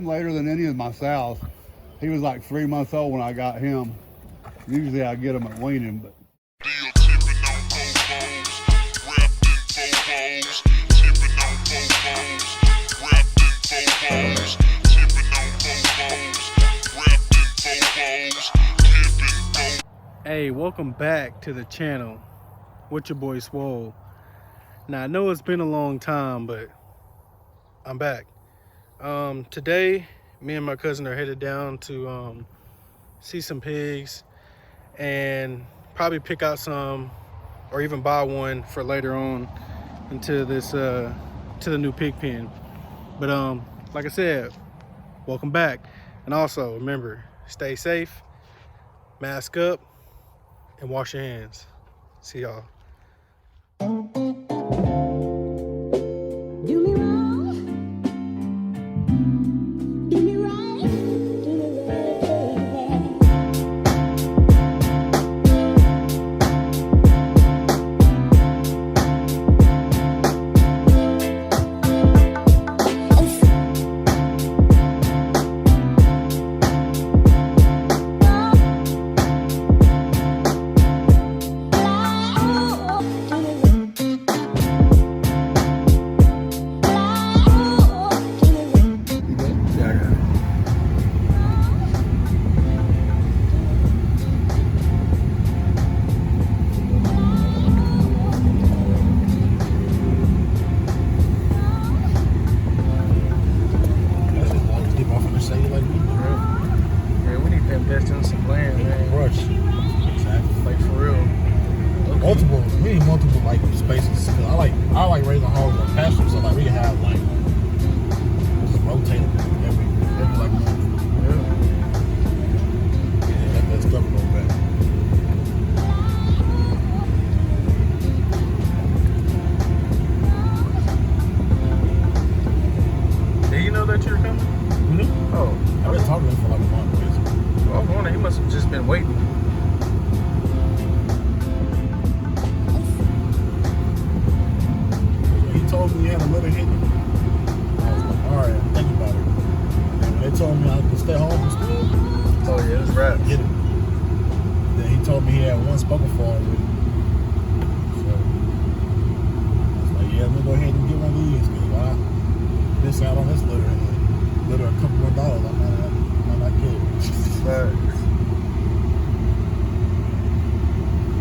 him later than any of my sows. He was like 3 months old when I got him. Usually I get him at weaning, but. Hey, welcome back to the channel with your boy Swole. Now I know it's been a long time, but I'm back. Today me and my cousin are headed down to see some pigs and probably pick out some or even buy one for later on into this to the new pig pen. But like I said, welcome back. And also remember, stay safe, mask up, and wash your hands. See y'all. Do me wrong, do me right, do me right, Yeah, we need to invest in some land, man. Brush. Exactly. Like for real. Multiple. We need multiple like spaces. I like raising hogs on pasture, so like we can have like just rotate them every like month. Yeah, that's stuff a little bit. Did you know that you were coming? Mm-hmm. Oh, I've been talking to him for like a month. Basically. I was wondering, he must have just been waiting. When he told me he had a litter hidden, I was like, all right, think about it. And then when they told me I could stay home from school, Oh yeah, it's rap. get it. Then he told me he had one spoken for already. So I was like, yeah, let me go ahead and get one of these because if I miss out on this litter and litter a couple more dollars, I might not get it. Facts.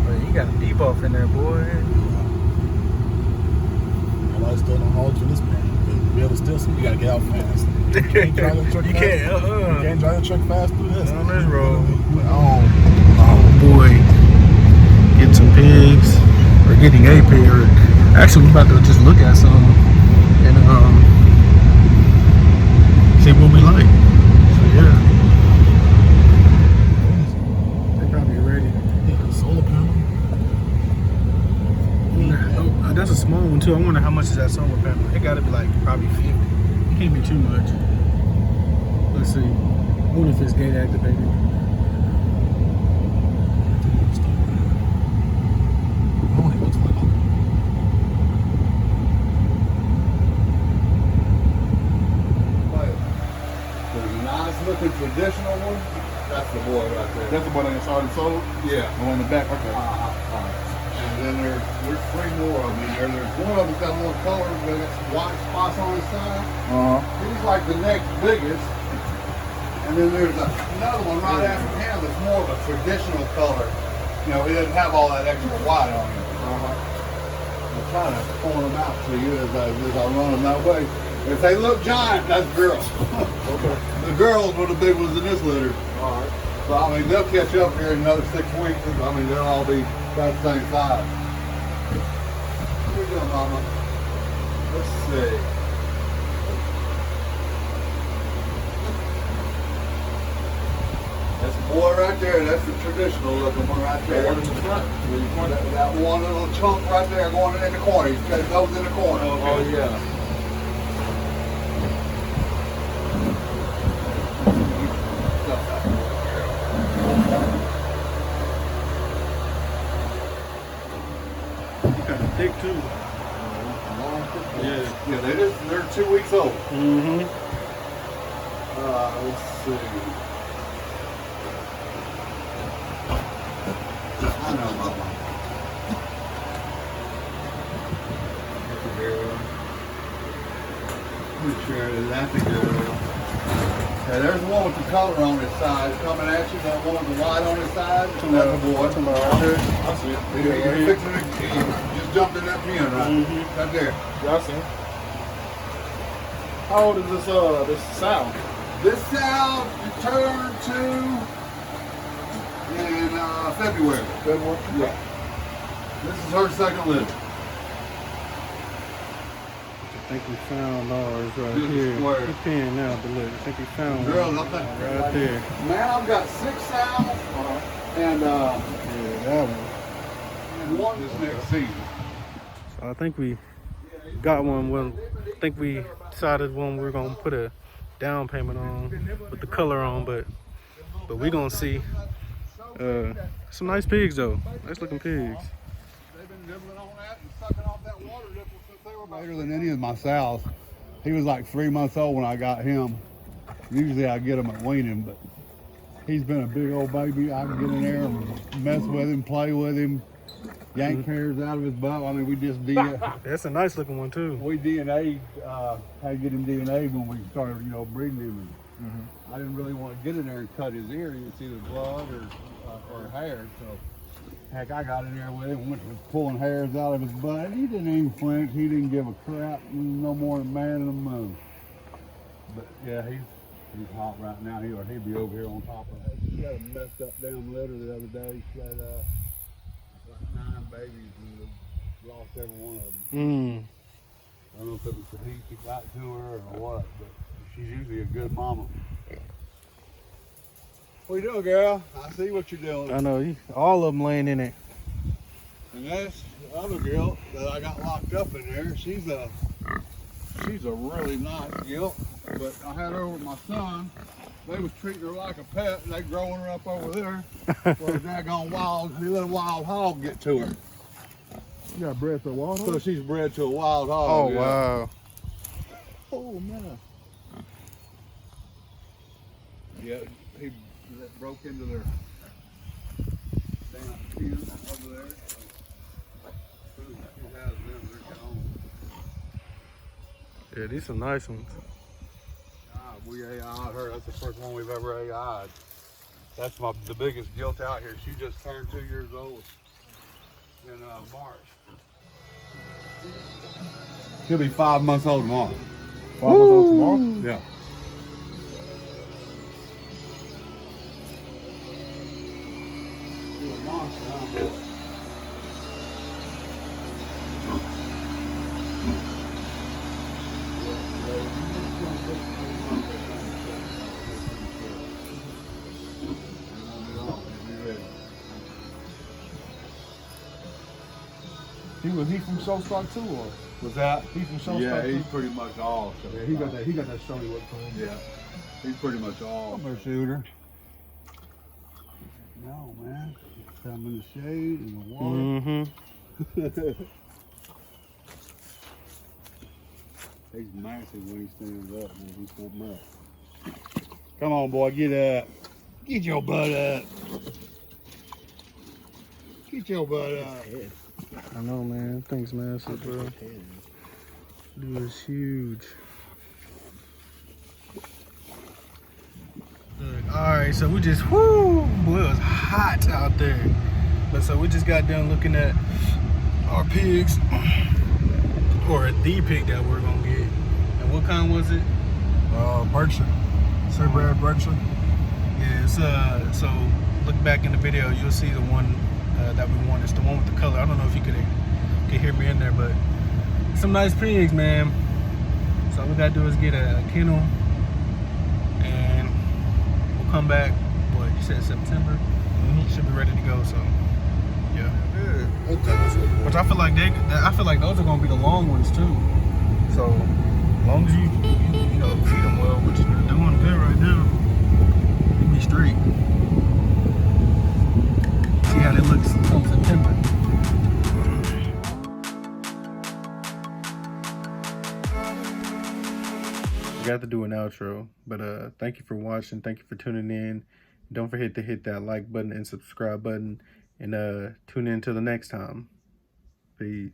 But you got a debuff in there, boy. I like still no hogs in this pen. To be able to steal some, you gotta get out fast. You can't drive your truck You fast. can't, You can't drive your truck fast through this. On this road. Oh, Boy, getting some pigs, or getting a pig, or actually we're about to just look at some and see what we like. So yeah, they probably ready. yeah, solar panel. Oh, that's a small one too. I wonder how much is that solar panel. It gotta be like probably 50. It can't be too much. Let's see. I wonder if it's gate activated. There's a nice looking traditional one. That's the boy right there. That's the one that's already sold? Yeah. The one in the back? Okay. And then there's 3 more of them in there. There's one of them got more color, but got some white spots on his side. He's like the next biggest. And then there's another one right after him that's more of a traditional color. You know, he doesn't have all that extra white on him. I'm trying to point them out to you as I run them that way. If they look giant, that's girls. Okay. The girls were the big ones in this litter. All right. So, I mean, they'll catch up here in another 6 weeks. I mean, they'll all be about the same size. Here you go, Mama. Let's see. That's the boy right there. That's the traditional looking one right there. One in the front? That one little chunk right there going in the corner. He's got his nose in the corner. Oh, yeah. Kind of thick too. Yeah, they're 2 weeks old. Mm-hmm. Let's see. I know about one. Pretty sure that's a girl. Yeah, there's the one with the color on his side coming at you. That one with the white on his side. That's a boy. I see it. He's fixing it. He just jumped in that pen right there. Yeah, I see it. How old is this sow? This sow returned to in February. February? Yeah. This is her second litter. I think we found ours right This is here. square. We're peeing now, but look, I think we found Girls, one I think right there. Man, I've got 6 sows and Yeah, that one. and one this next season. So I think we got one. Well, I think we decided one we're gonna put a down payment on with the color on, but we're gonna see. Some nice pigs though. Nice looking pigs. They've been nibbling on that and sucking off that water nipple since they were later than any of my sows. He was like 3 months old when I got him. Usually I get him at weaning, but he's been a big old baby. I can get in there and mess with him, play with him, yank hairs out of his butt. I mean, we just did. That's a nice looking one too. We DNA'd, had to get him DNA'd when we started, breeding him. I didn't really want to get in there and cut his ear. You see the blood or hair. So, heck, I got in there with him, went to pulling hairs out of his butt. He didn't even flinch. He didn't give a crap. No more than man in the moon. But yeah, he's hot right now. He'll be over here on top of it. She had a messed up damn litter the other day. She had like 9 babies and we lost every one of them. I don't know if it was the heat that got to her or what, but she's usually a good mama. What you doing, girl? I see what you're doing. I know, all of them laying in it. And that's the other girl that I got locked up in there. She's a really nice girl, but I had her with my son. They was treating her like a pet, and they growing her up over there. For a daggone he let a wild hog get to her. You got bred for a wild So she's bred to a wild hog. Oh yeah. wow. Oh man. Yeah, he broke into their damn pen over there. As soon as she has them, they're gone. Yeah, these some nice ones. We AI'd her. That's the first one we've ever AI'd. That's the biggest gilt out here. She just turned 2 years old in March. She'll be 5 months old tomorrow. 5 months old tomorrow? Yeah. She's a monster, huh? Was he from Showstock too, or Was that? he from Showstock Yeah, too? he's pretty much all. Yeah, he got that showy look to him. Yeah, he's pretty much all. I'm a shooter. No, man. Come in the shade and the water. He's massive when he stands up, man. He's something else. Come on, boy, get up. Get your butt up. Get your butt up. I know, man. Thing's massive, bro. Dude is huge. Look, all right, so we just, boy, it was hot out there. But so we just got done looking at our pigs, or the pig that we're gonna get. And what kind was it? Berkshire. Thoroughbred Berkshire. Yeah, it's, so look back in the video, you'll see the one that we want. It's the one with the color. I don't know if you could hear me in there, but some nice pigs, man. So all we gotta do is get a kennel, and we'll come back. What you said, September? Should be ready to go. So yeah. Which I feel like those are gonna be the long ones too. So as long as you feed them well, which you're doing good right now, you'll be straight. See how that looks come September. You have to do an outro. But thank you for watching. Thank you for tuning in. Don't forget to hit that like button and subscribe button. And tune in till the next time. Peace.